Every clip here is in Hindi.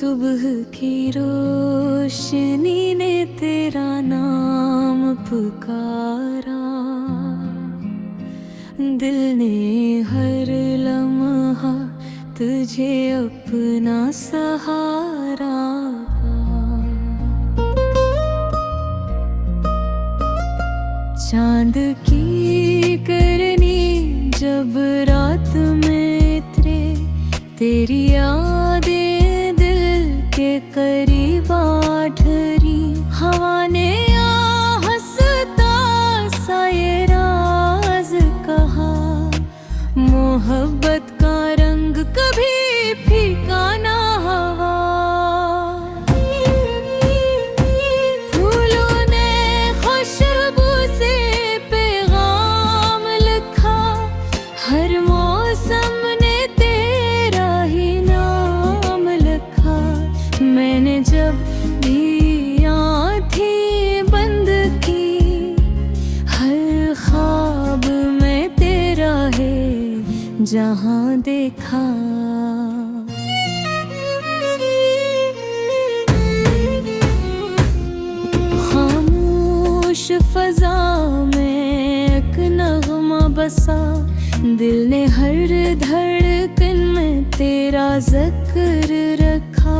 सुबह की रोशनी ने तेरा नाम पुकारा, दिल ने हर लम्हा तुझे अपना सहारा पा। चांद की करनी जब रात में उतरे, तेरी यादें दिल के करीब आ ठहरी। हवा ने आ हंसता सा ये राज कहा, मोहब्बत का रंग कभी फीका ना हवा। फूलों ने खुशबू से पैगाम लिखा, हर मौसम ने तेरा ही नाम लिखा। मैंने जब भी आँखें बंद की, हर ख्वाब में तेरा है जहाँ देखा। खामोश फजा में एक नगमा बसा, दिल ने हर धड़कन में तेरा जिक्र रखा।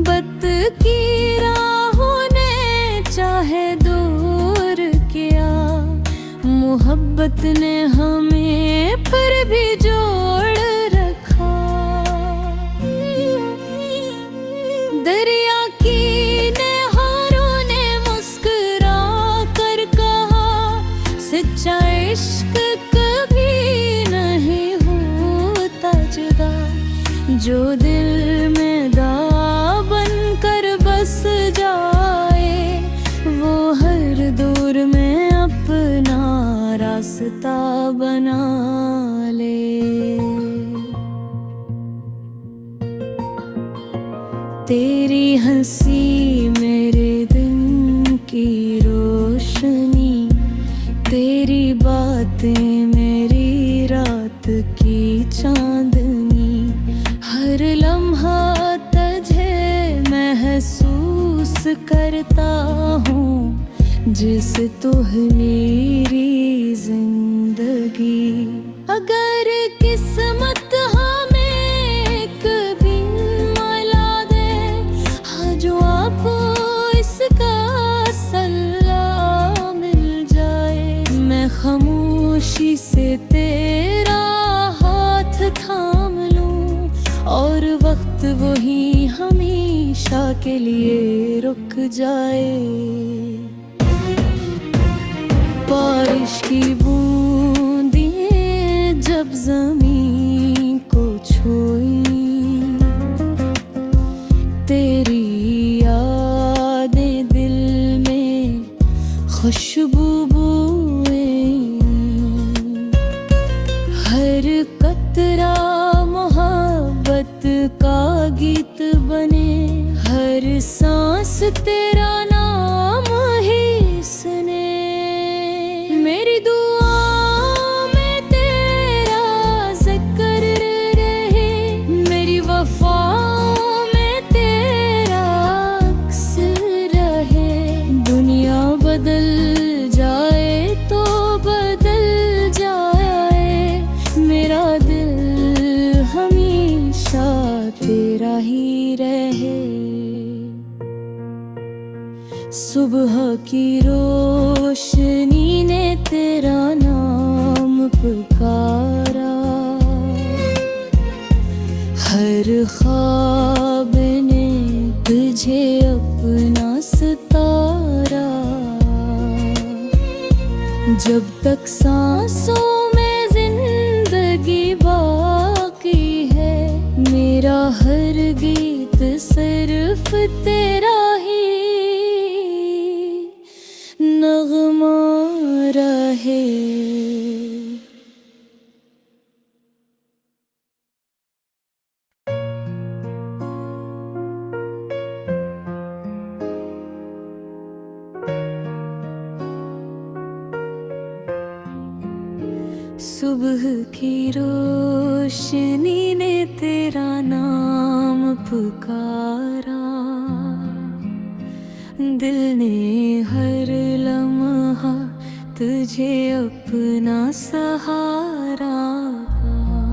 बत की राहों ने चाहे दूर किया, मोहब्बत ने हमें फिर भी जोड़ रखा। दरिया की नहरों ने मुस्कुरा कर कहा, सच्चा इश्क कभी नहीं होता जुदा। जो दिल में दाग बन कर बस जाए, वो हर दौर में अपना रास्ता बना ले। तेरी हंसी मेरे दिन की रोशनी, तेरी बातें मेरी रात की चांदनी। हर लम्हा तुझे महसूस करता हूँ, जिसे तू है मेरी जिंदगी। अगर किस्मत हमें कभी मिला दे, हाँ जो आपको इसका सल्ला मिल जाए, मैं खामोशी से तेरा हाथ थाम लूं, और वक्त वही हमेशा के लिए रुक जाए। बारिश की बूंदें जब ज़मीन को छुई, तेरी यादें दिल में खुशबू बोए। हर कतरा मोहब्बत का गीत बने, हर सांस तेरा नाम ही सुने। मेरी दुआ में तेरा जिक्र रहे, मेरी वफाओं में तेरा अक्स रहे। दुनिया बदल जाए तो बदल जाए, मेरा दिल हमेशा तेरा ही रहे। सुबह की रोशनी ने तेरा नाम पुकारा, हर ख्वाब ने तुझे अपना सितारा। जब तक सांसों में जिंदगी बाकी है, मेरा हर गीत सिर्फ तेरा ही नगमा रहे। सुबह की रोशनी ने तेरा नाम पुकारा, दिल ने हर लम्हा तुझे अपना सहारा कहा।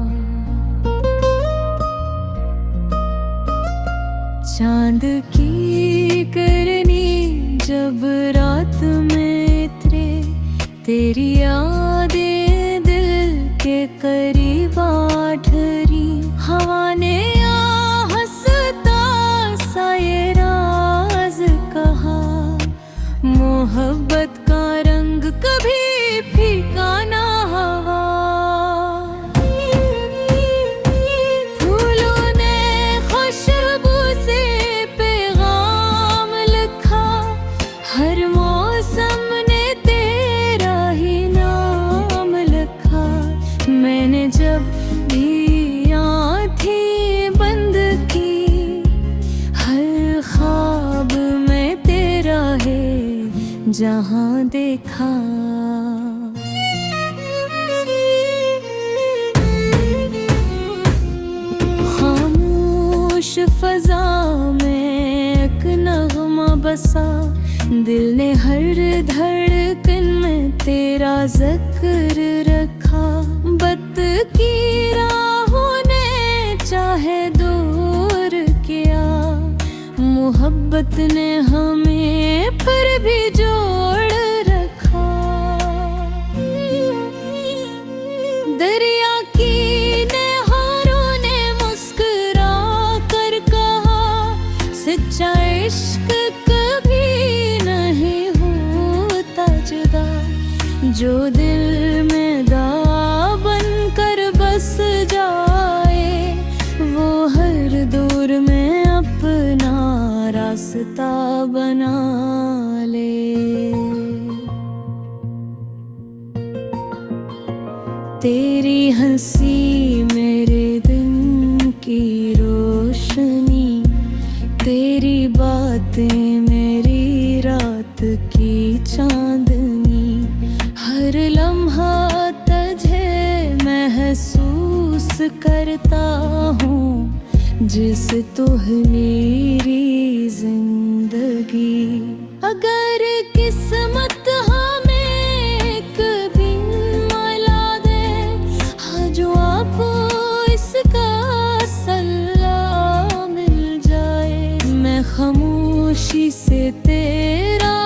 चांद की करनी जब रात में उतरे, तेरी यादें दिल के करीब आ ठहरी। हवा ने आ हंसता सा ये राज कहा, मोहब्बत का रंग कभी फीका ना हवा। फूलों ने खुशबू से पैगाम लिखा, हर मौसम ने तेरा ही नाम लिखा। मैंने जब भी आँखें बंद की, हर ख्वाब में तेरा है जहाँ देखा। खामोश फजा में एक नगमा बसा, दिल ने हर धड़कन में तेरा जिक्र रखा। बत की राहों ने चाहे दूर किया, मोहब्बत ने हमें फिर भी जोड़ रखा। दरिया की नहरों ने मुस्कुरा कर कहा, सच्चा इश्क कभी नहीं होता जुदा। जो दिल में दाग बनकर बस जाए, वो हर दौर में अपना रास्ता बना ले। तेरी हंसी मेरे दिन की रोशनी, तेरी बातें मेरी रात की चांदनी। हर लम्हा तुझे महसूस करता हूँ, जिस तू मेरी जिंदगी। अगर किस्मत हमें कभी मिला दे, हाँ जो आपको इसका सल्ला मिल जाए। मैं खामोशी से तेरा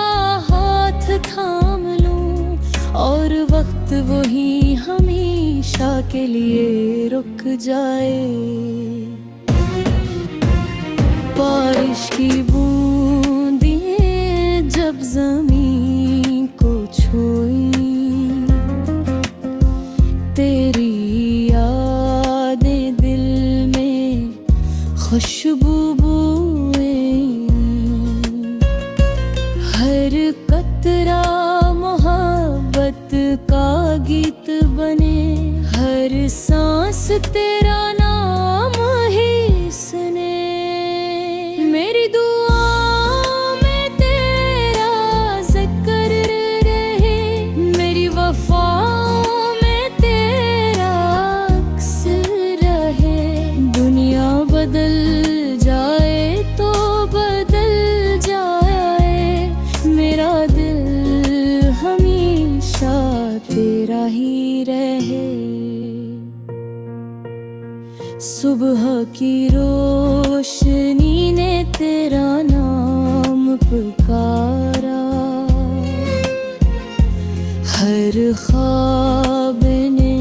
हाथ थाम लूं, और वक्त वही हमेशा के लिए रुक जाए। बारिश की बूंदें जब ज़मीं को छुई, तेरी यादें दिल में खुशबू बोए। हर कतरा मोहब्बत का गीत बने, हर सांस तेरा नाम ही सुने। मेरी दुआ में तेरा जिक्र रहे, मेरी वफाओं में तेरा अक्स रहे। दुनिया बदल जाए तो बदल जाए, मेरा दिल हमेशा तेरा ही रहे। सुबह की रोशनी ने तेरा नाम पुकारा, हर ख्वाब ने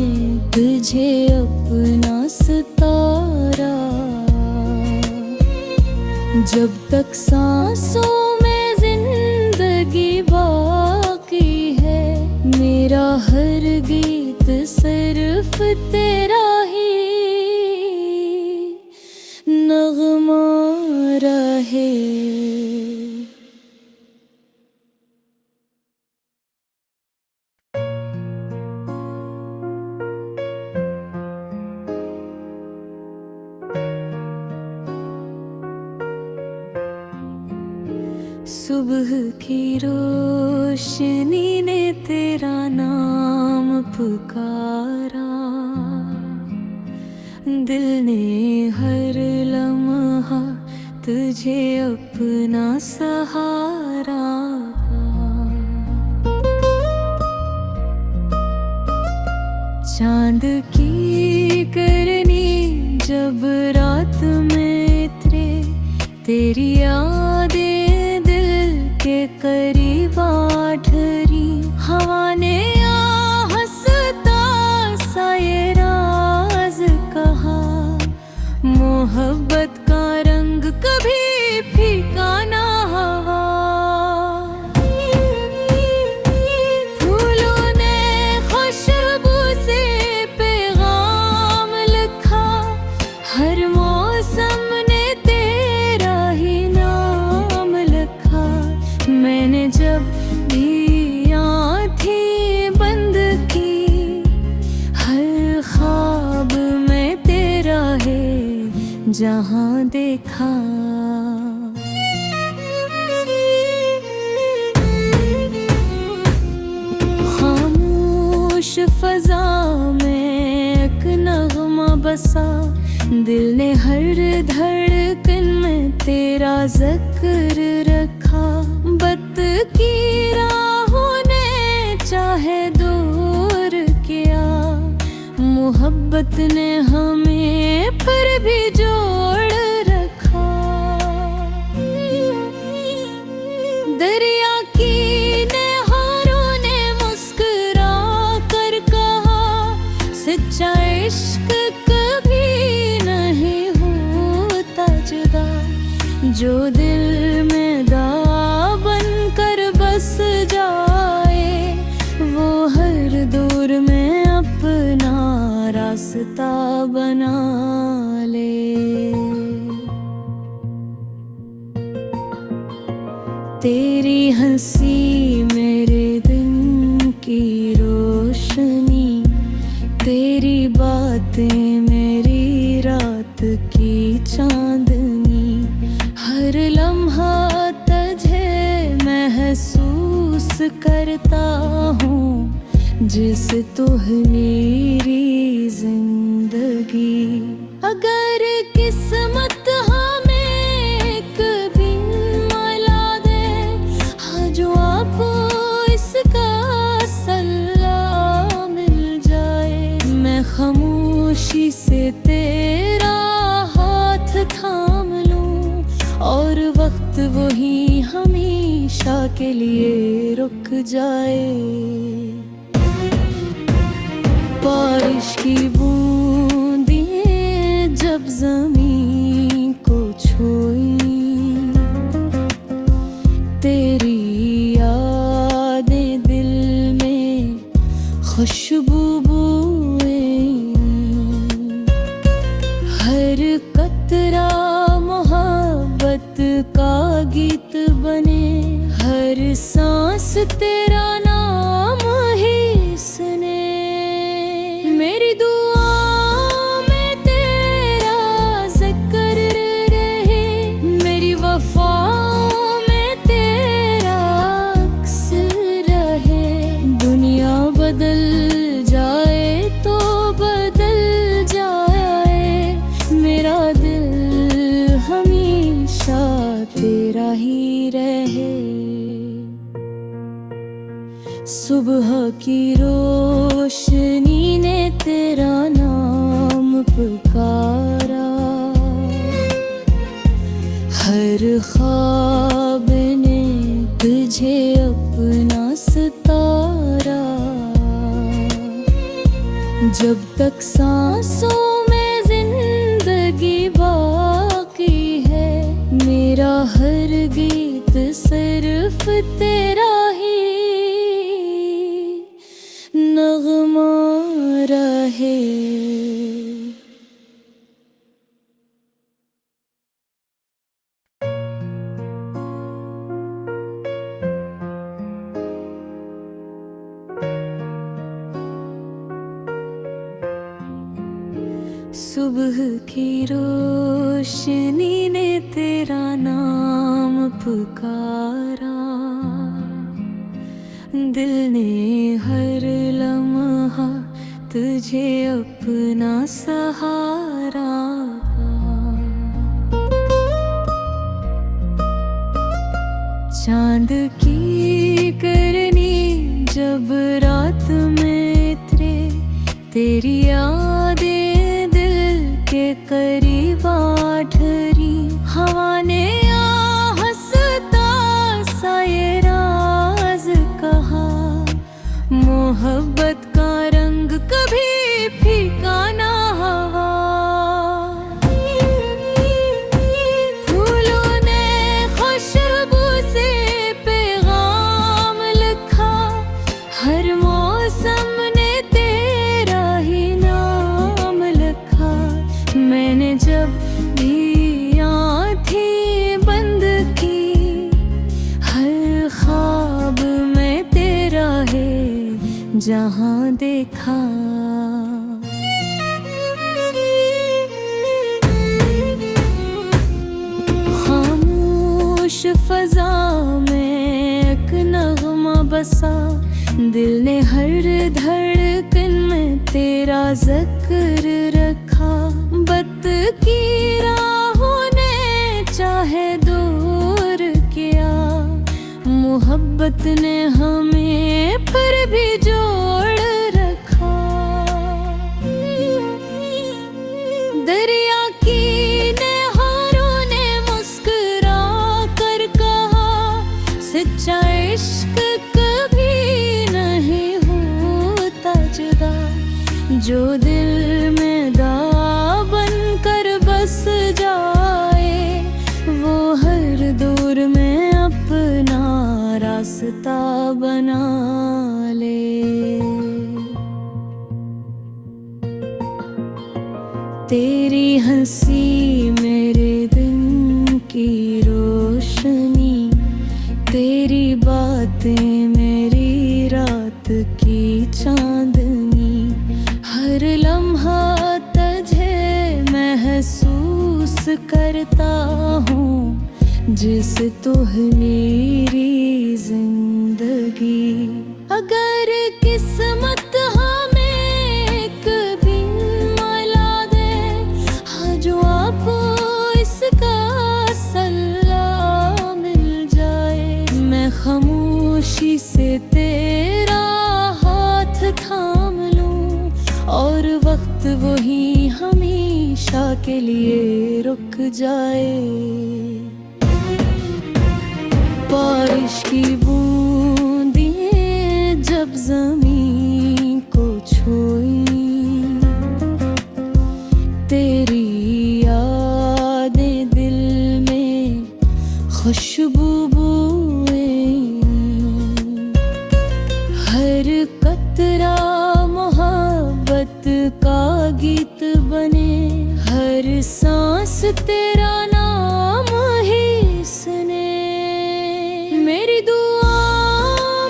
तुझे अपना सितारा। जब तक सांसों में जिंदगी बाकी है, मेरा हर गीत सिर्फ तेरा ही नगमा रहे। सुबह की रोशनी ने तेरा नाम पुकारा, दिल ने हर लम्हा तुझे अपना सहारा पा। चांद की करनी जब रात में उतरे, तेरी यादें दिल के करीब आ ठहरी। हवा ने आ हंसता सा ये राज कहा, मोहब्बत का रंग कभी फीका ना हवा। फूलों ने खुशबू से पैगाम लिखा, हर मौसम ने तेरा ही नाम लिखा। मैंने जब भी आँखें बंद की, हर ख्वाब में तेरा है जहाँ देखा। खामोश फजा में एक नगमा बसा, दिल ने हर धड़कन में तेरा जिक्र रखा। बत की राहों ने चाहे दूर किया, मोहब्बत ने हमें फिर भी जोड़ रखा। दरिया की नहरों ने मुस्कुरा कर कहा, सच्चा इश्क कभी नहीं होता जुदा। जो दिल में दाग बनकर बस जाए, वो हर दौर में अपना रास्ता बना ले। तेरी हंसी मेरे दिन की रोशनी, तेरी बातें मेरी रात की चांदनी। हर लम्हा तुझे महसूस करता हूँ, जिस तू है मेरी जिंदगी। अगर किस्मत हमें कभी मिला दे, हाँ जो आपको इसका सल्ला मिल जाए, मैं खामोशी से तेरा हाथ थाम लूं, और वक्त वही हमेशा के लिए रुक जाए। बारिश की बूंदें जब ज़मीन को छुई, तेरी यादें दिल में खुशबू बोए। हर कतरा मोहब्बत का गीत बने, हर सांस तेरा नाम ही सुने। मेरी दुआ में तेरा जिक्र रहे, मेरी वफाओं में तेरा अक्स रहे। दुनिया बदल जाए तो बदल जाए, मेरा दिल हमेशा तेरा ही रहे। सुबह की रोशनी ने तेरा नाम पुकारा, हर ख्वाब ने तुझे अपना सितारा। जब तक सांसों में जिंदगी बाकी है, मेरा हर गीत सिर्फ तेरा ही नगमा रहे। सुबह की रोशनी ने तेरा नाम पुकारा, दिल ने हर लम्हा तुझे अपना सहारा पा। चांद की करनी जब रात में उतरे, तेरी यादें दिल के करीब आ ठहरी। हवा ने आ हंसता सा ये राज कहा, मोहब्बत का रंग कभी फीका ना हवा। फूलों ने खुशबू से पैगाम लिखा, हर मौसम ने तेरा ही नाम लिखा। मैंने जब भी आँखें बंद की, हर ख्वाब में तेरा है जहाँ देखा। खामोश फजा में एक नगमा बसा, दिल ने हर धड़कन में तेरा जिक्र रखा। बत की राहों ने चाहे दूर किया, मोहब्बत ने हमें फिर भी जोड़ रखा। दरिया की नहरों ने मुस्कुरा कर कहा, सच्चा इश्क कभी नहीं होता जुदा। जो दिल में दाग बन कर बस जाए, वो हर दौर में अपना रास्ता बना ले। तेरी हंसी मेरे दिन की रोशनी, तेरी बातें मेरी रात की चांदनी। हर लम्हा तुझे महसूस करता हूँ, जिसे तू है मेरी जिंदगी। अगर किस्मत हमें कभी मिला दे, हाँ जो आपको इसका सल्ला मिल जाए, मैं खामोशी से तेरा हाथ थाम लूं, और वक्त वही हमेशा के लिए रुक जाए। बारिश की बूंदें जब ज़मीन को छुई, तेरी यादें दिल में खुशबू बोए। हर कतरा मोहब्बत का गीत बने, हर सांस तेरा नाम ही सुने। मेरी दुआ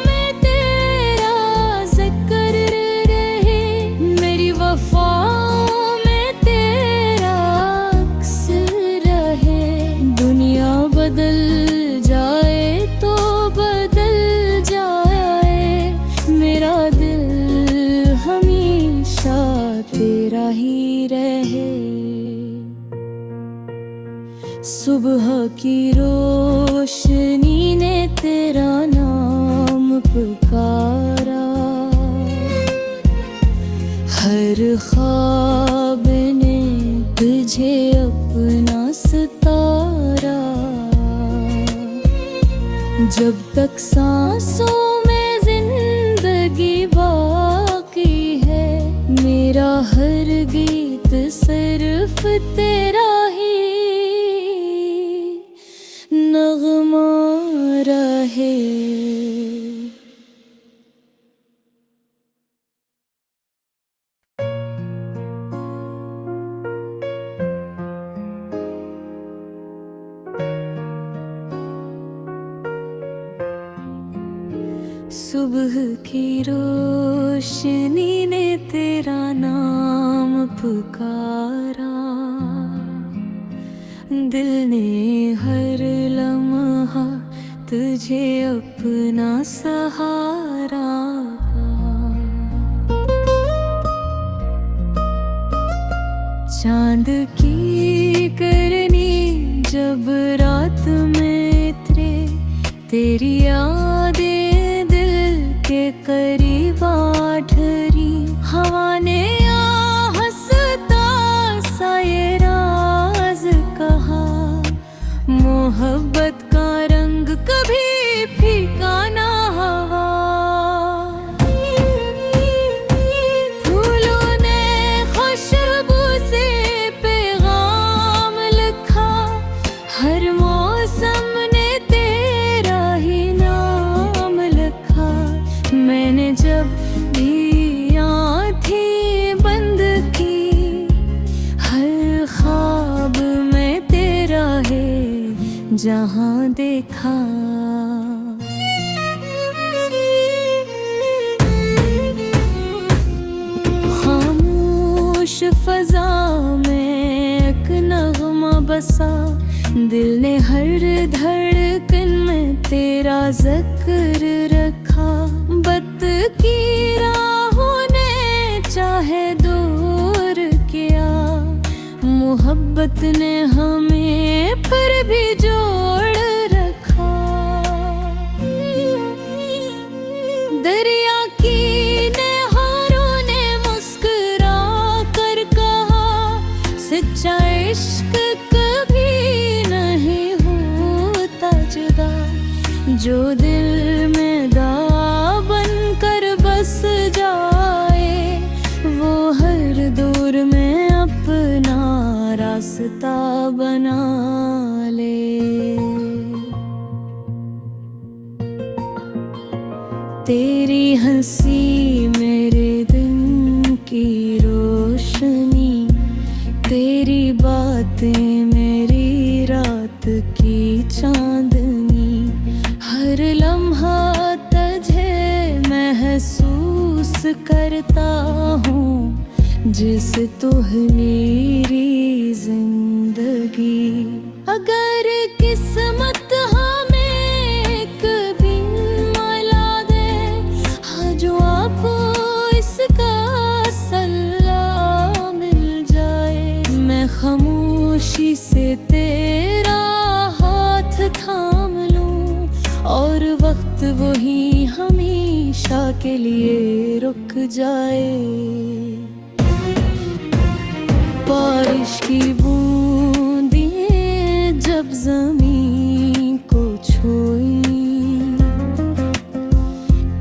में तेरा जिक्र रहे, मेरी वफाओं में तेरा अक्स रहे। दुनिया बदल जाए तो बदल जाए, मेरा दिल हमेशा तेरा ही रहे। सुबह की रोशनी ने तेरा नाम पुकारा, हर ख्वाब ने तुझे अपना सितारा। जब तक सांसों में जिंदगी बाकी है, मेरा हर गीत सिर्फ तेरा ही नगमा रहे। सुबह की रोशनी ने तेरा नाम पुकारा, दिल ने हर लम्हा तुझे अपना सहारा पा। चांद की करनी जब रात में उतरे, तेरी यादें दिल के करीब आ ठहरी। हवा ने आ हंसता सा ये राज कहा, मोहब्बत का रंग कभी फीका ना हवा। फूलों ने खुशबू से पैगाम लिखा, हर मौसम ने तेरा ही नाम लिखा। मैंने जब भी आँखें बंद की, हर ख्वाब में तेरा है जहाँ देखा। खामोश फजा में एक नगमा बसा, दिल ने हर धड़कन में तेरा जिक्र रखा। बत की राहों ने चाहे दूर किया, मोहब्बत ने हमें फिर भी जोड़ रखा। दरिया की नहरों ने मुस्कुरा कर कहा, सच्चा इश्क कभी नहीं होता जुदा। जो दिल में दाग बन कर बस जाए, वो हर दौर में अपना रास्ता बना ले। तेरी हंसी मेरे दिन की रोशनी, तेरी बातें मेरी रात की चांदनी। हर लम्हा तुझे महसूस करता हूँ, जैसे तू है मेरी जिंदगी। अगर किस्मत हमें कभी मिला दे, हाँ जो आपको इसका सल्ला मिल जाए, मैं खामोशी से तेरा हाथ थाम लूं, और वक्त वही हमेशा के लिए रुक जाए। बारिश की बूंदें जब ज़मीन को छुई,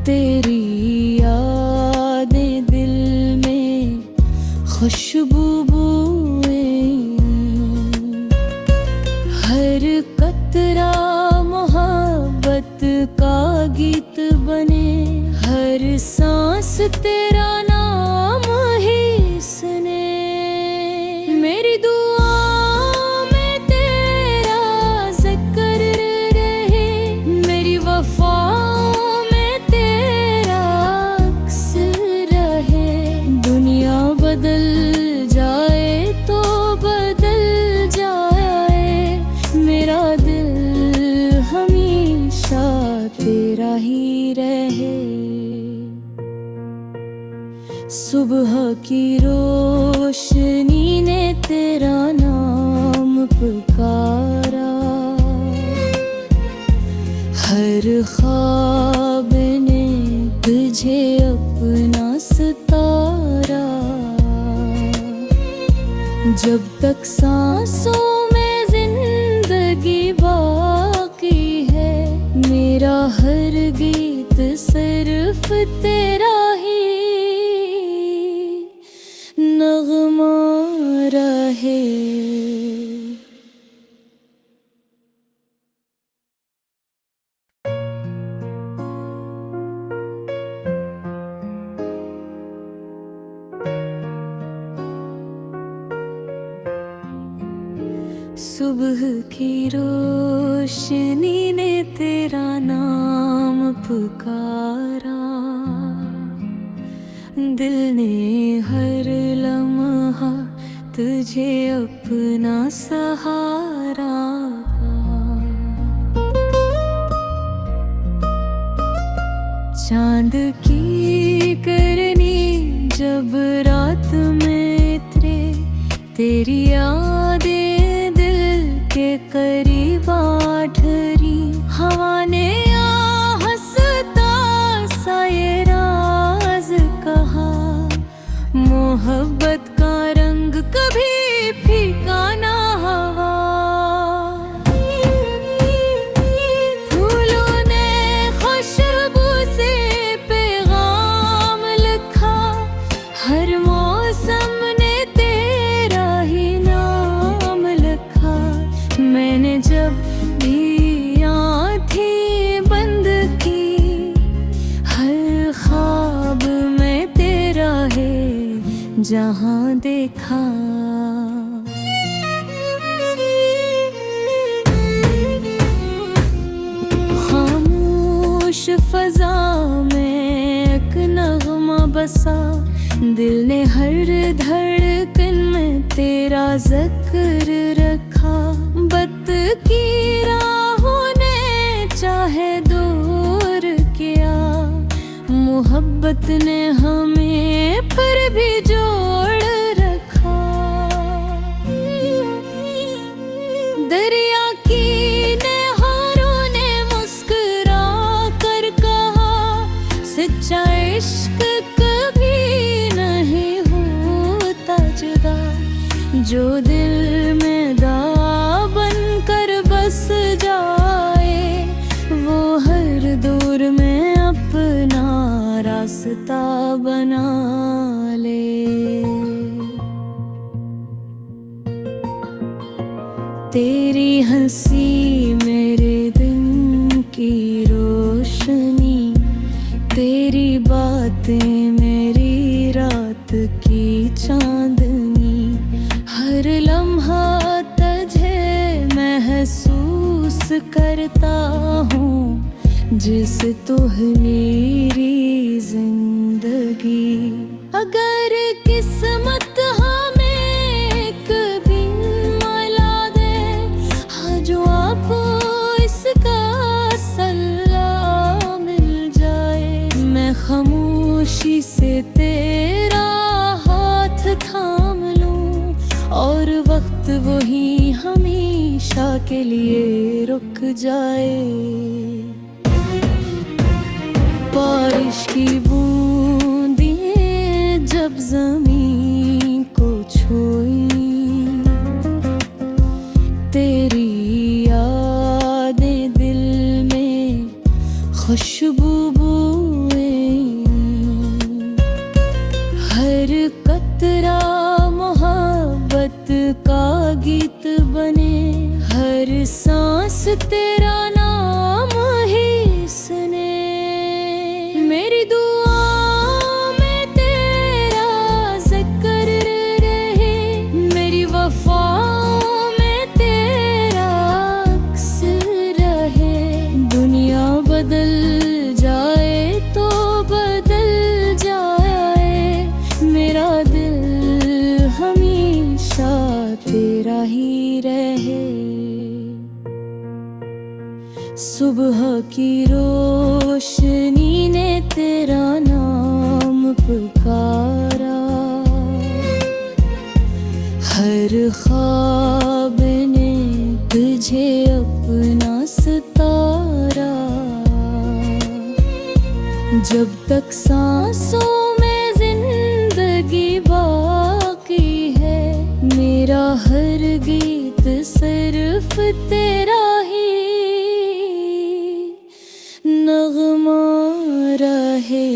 तेरी यादें दिल में खुशबू बोए। हर कतरा मोहब्बत का गीत बने, हर सांस तेरा नाम ही सुने। मेरी दुआ में तेरा जिक्र रहे, मेरी वफाओं में तेरा अक्स रहे। दुनिया बदल जाए तो बदल जाए, मेरा दिल हमेशा तेरा ही रहे। सुबह की रोशनी ने तेरा नाम पुकारा, हर ख्वाब ने तुझे अपना सितारा। जब तक सांसों में जिंदगी बाकी है, मेरा हर गीत सिर्फ तेरा ही नगमा रहे। सुबह की रोशनी ने तेरा नाम पुकारा, दिल ने हर लम्हा तुझे अपना सहारा। चांद की करनी जब रात में उतरे, तेरी यादें दिल के करीब आ ठहरी, हवा ने आ हंसता सा ये राज कहा। मोहब्बत का रंग कभी फीका ना हवा। फूलों ने खुशबू से पैगाम लिखा, हर मौसम ने तेरा ही नाम लिखा। मैंने जब भी आँखें बंद की, हर ख्वाब में तेरा है जहाँ देखा। खामोश फजा में एक नगमा बसा, दिल ने हर धड़कन में तेरा जिक्र रखा। बत की राहों ने चाहे दूर किया, मोहब्बत ने हमें फिर भी जोड़ रखा। दरिया की नहरों ने मुस्कुरा कर कहा, सच्चा इश्क कभी नहीं होता जुदा। जो दिल में दाग बनकर बस जाए, वो हर दौर में अपना रास्ता बना ले। तेरी हंसी मेरे दिन की रोशनी, तेरी बातें मेरी रात की चांदनी। हर लम्हा तुझे महसूस करता हूँ, जिस तू है मेरी जिंदगी। अगर किस्मत हमें कभी मिला दे, हाँ जो आपको इसका सल्ला मिल जाए। मैं खामोशी से तेरा हाथ थाम लूं, और वक्त वही हमेशा के लिए रुक जाए। बारिश की बूंदें जब ज़मीन को छुई, तेरी यादें दिल में खुशबू बोए। हर कतरा मोहब्बत का गीत बने, हर सांस तेरा नाम ही सुने। मेरी दुआ में तेरा जिक्र रहे, मेरी वफाओं में तेरा अक्स रहे। दुनिया बदल जाए तो बदल जाए, मेरा दिल हमेशा तेरा ही रहे। सुबह की रोशनी ने तेरा नाम पुकारा, हर ख्वाब ने तुझे अपना सितारा। जब तक सांसों में जिंदगी बाकी है, मेरा हर गीत सिर्फ तेरा ही नगमा रहे।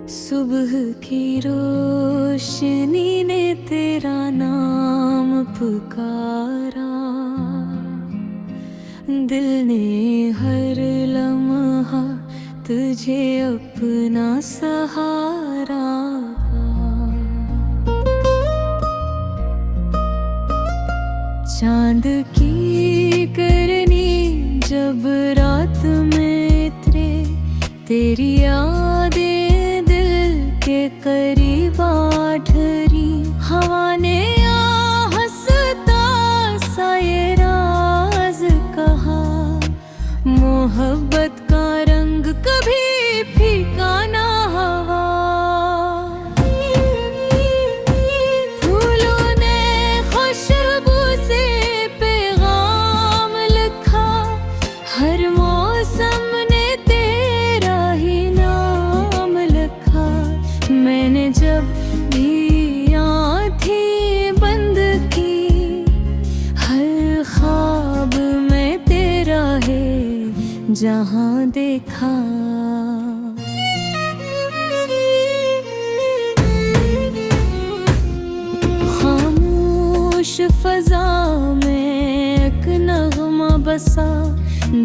सुबह की रोशनी ने तेरा नाम पुकारा, दिल ने हर लम्हा तुझे अपना सहारा। चांद की करनी जब रात में तेरे, तेरी यादें दिल के करीब आ ठहरी। हवा ने आ हंसता सा ये राज कहा, मोहब्बत का रंग कभी फीका ना हवा। फूलों ने खुशबू से पैगाम लिखा, हर मौसम ने तेरा ही नाम लिखा। मैंने जब भी आँखें बंद की, हर ख्वाब में तेरा है जहाँ देखा। खामोश फजा में एक नगमा बसा,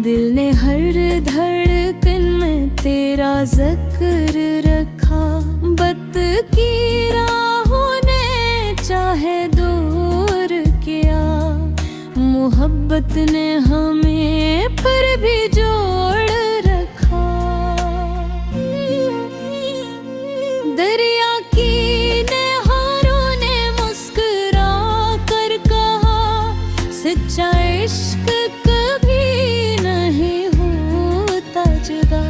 दिल ने हर धड़कन में तेरा जिक्र रखा। बत की राहों ने चाहे दूर किया, मोहब्बत ने हमें फिर भी जोड़ रखा। दरिया की नहरों ने मुस्कुरा कर कहा, सच्चा इश्क कभी नहीं होता जुदा।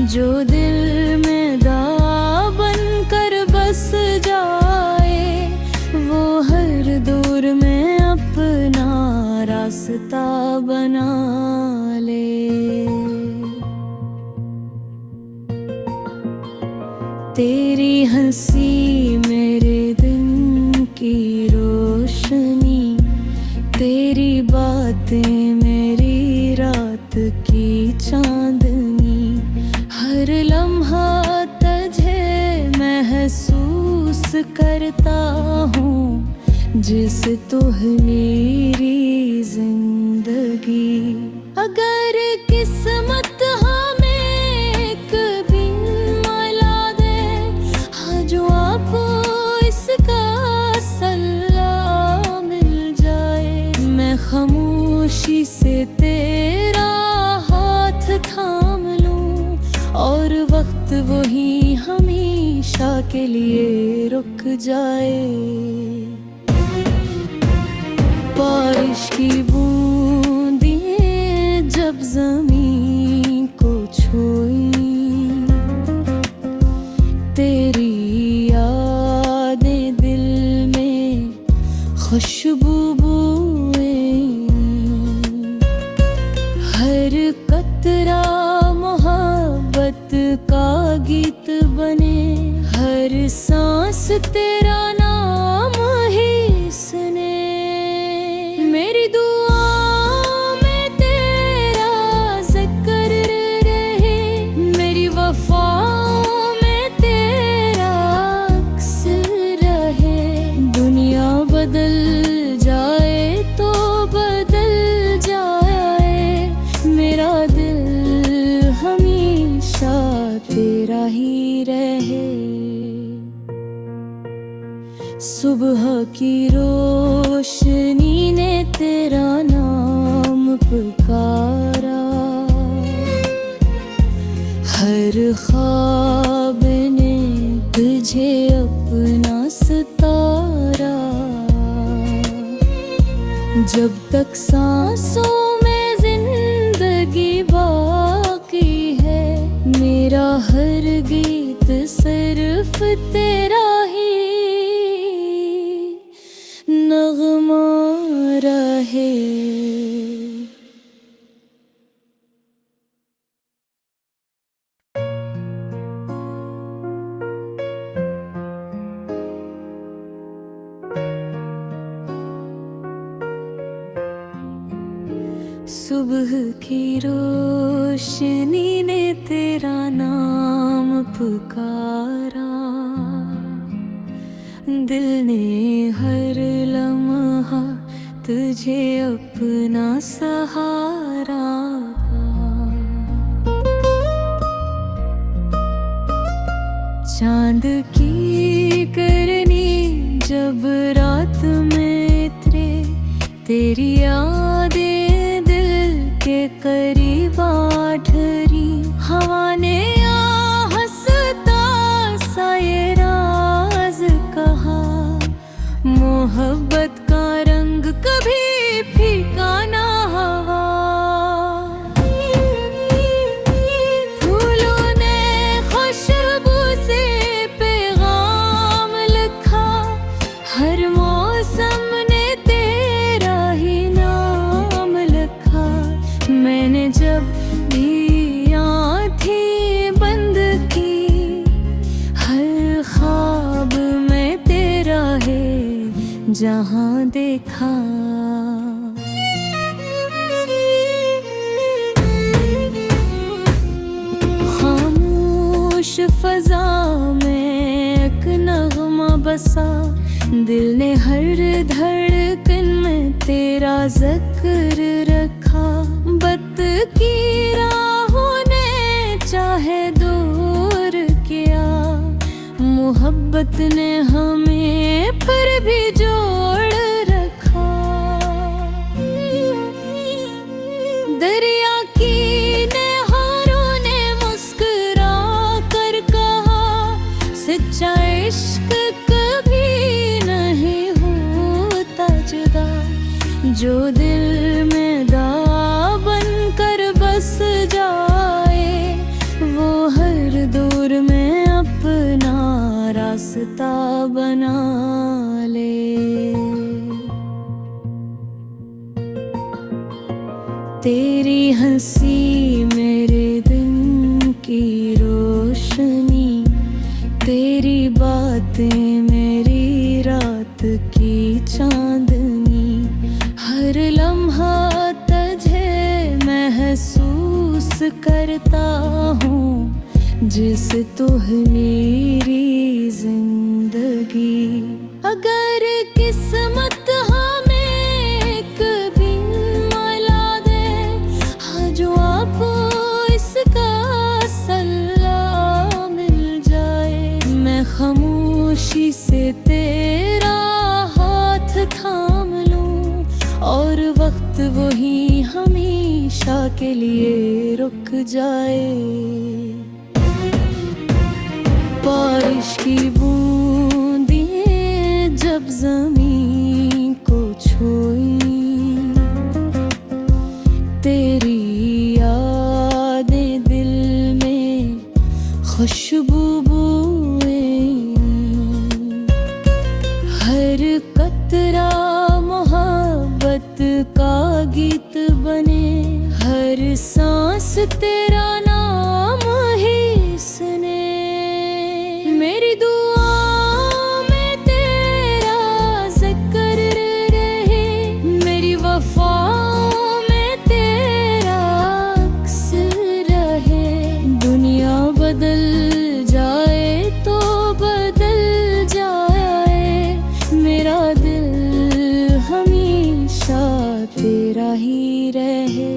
जो दिल में दा बन कर बस जाए, वो हर दौर में अपना रास्ता बना ले। तेरी हंसी मेरे दिन की रोशनी, तेरी बातें मेरी रात की चांदनी। हर लम्हा तुझे महसूस करता हूँ, जिस तू है मेरी जिंदगी। अगर किस्मत हमें एक दिन मिला दे, हाँ जो आपको इसका सल्ला मिल जाए, मैं खामोशी से तेरा हाथ थाम लूं, और वक्त वही हमेशा के लिए रुक जाए। बारिश की बूंदें जब ज़मीन को छुई, तेरी यादें दिल में खुशबू बोए। हर कतरा मोहब्बत का गीत बने, हर सांस तेरा नाम ही सुने। मेरी दुआ में तेरा जिक्र रहे, मेरी वफाओं में तेरा अक्स रहे। दुनिया बदल जाए तो बदल जाए, मेरा दिल हमेशा तेरा ही रहे। सुबह की रोशनी ने तेरा नाम पुकारा, हर ख्वाब ने तुझे अपना सितारा। जब तक सांसों में जिंदगी बाकी है, मेरा हर गीत सिर्फ तेरा ही नगमा रहे। सुबह की रोशनी ने तेरा नाम पुकारा, दिल ने हर लम्हा तुझे अपना सहारा। चांद की करनी जब रात में उतरे, तेरी यादें दिल के करीब आ ठहरी। हवा ने आ हंसता सा ये जहाँ देखा। खामोश फजा में एक नगमा बसा, दिल ने हर धड़कन में तेरा जिक्र रखा। बत की राहों ने चाहे दूर किया, मोहब्बत ने हमें फिर भी जोड़ रखा। दरिया की नहरों ने मुस्कुरा कर कहा, सच्चा इश्क कभी नहीं होता जुदा। जो दिल में दाग बन कर बस जाए, वो हर दौर में अपना रास्ता बना ले। तेरी हंसी मेरे दिन की रोशनी, तेरी बातें मेरी रात की चांदनी। हर लम्हा तुझे महसूस करता हूँ, जिसे तू मेरी जिंदगी। अगर किस्मत हमें कभी मिला दे, हाँ जो आपको इसका सल्ला मिल जाए, मैं खामोशी से तेरा हाथ थाम लूं, और वक्त वही हमेशा के लिए रुक जाए। बारिश की बूंदें जब ज़मीन को छुई, तेरी यादें दिल में खुशबू बोए। हर कतरा मोहब्बत का गीत बने, हर सांस तेरा नाम ही सुने। मेरी दुआ में तेरा जिक्र रहे, मेरी वफाओं में तेरा अक्स रहे। दुनिया बदल जाए तो बदल जाए, मेरा दिल हमेशा तेरा ही रहे।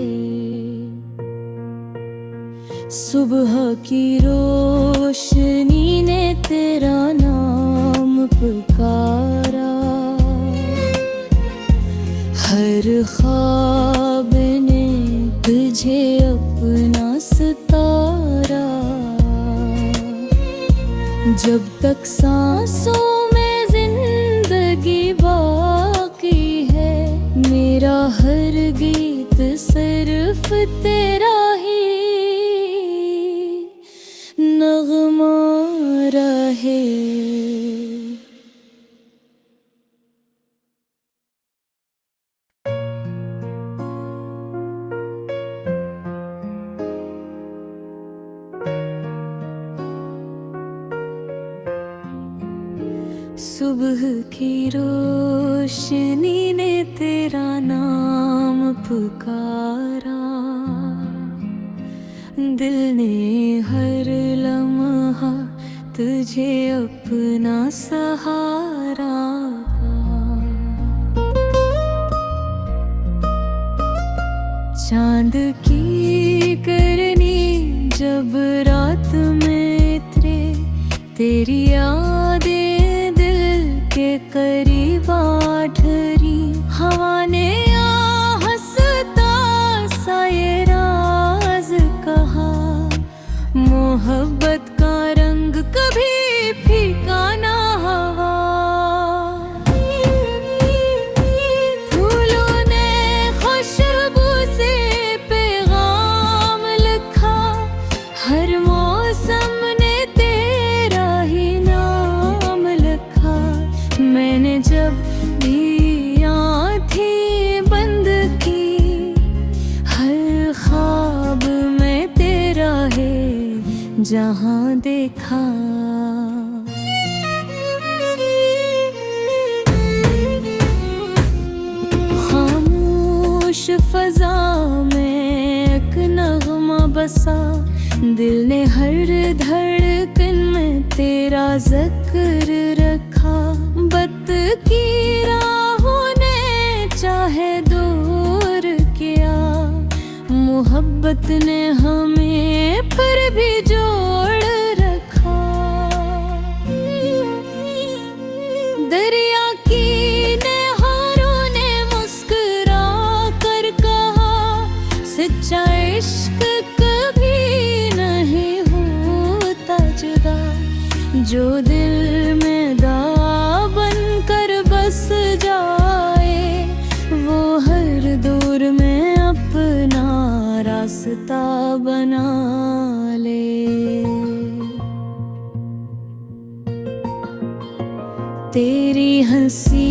सुबह की रोशनी ने तेरा नाम पुकारा, हर ख्वाब ने तुझे अपना सितारा। जब तक सांसों में जिंदगी बाकी है, मेरा हर गीत सिर्फ तेरा ही नगमा रहे। सुबह की रोशनी ने तेरा नाम पुकारा, दिल ने हर लम्हा तुझे अपना सहारा। चांद की करनी जब रात में उतरे, तेरी यादें दिल के करीब आ ठहरी। हवा ने हंसता सा ये राज कहा, मोहब्बत का रंग कभी फीका ना हवा। फूलों ने खुशबू से पैगाम लिखा, हर मौसम ने तेरा ही नाम लिखा। मैंने जब भी आँखें बंद की, हर ख्वाब में तेरा है जहाँ देखा। बसा। दिल ने हर धड़कन में तेरा जिक्र रखा। बत की राहों ने चाहे दूर किया, मोहब्बत ने हमें फिर भी जोड़ रखा। दरिया की नहरों ने मुस्कुरा कर कहा, सच्चा इश्क कभी नहीं होता जुदा। जो दिल में दाग बनकर बस जाए, वो हर दौर में अपना रास्ता बना ले। तेरी हंसी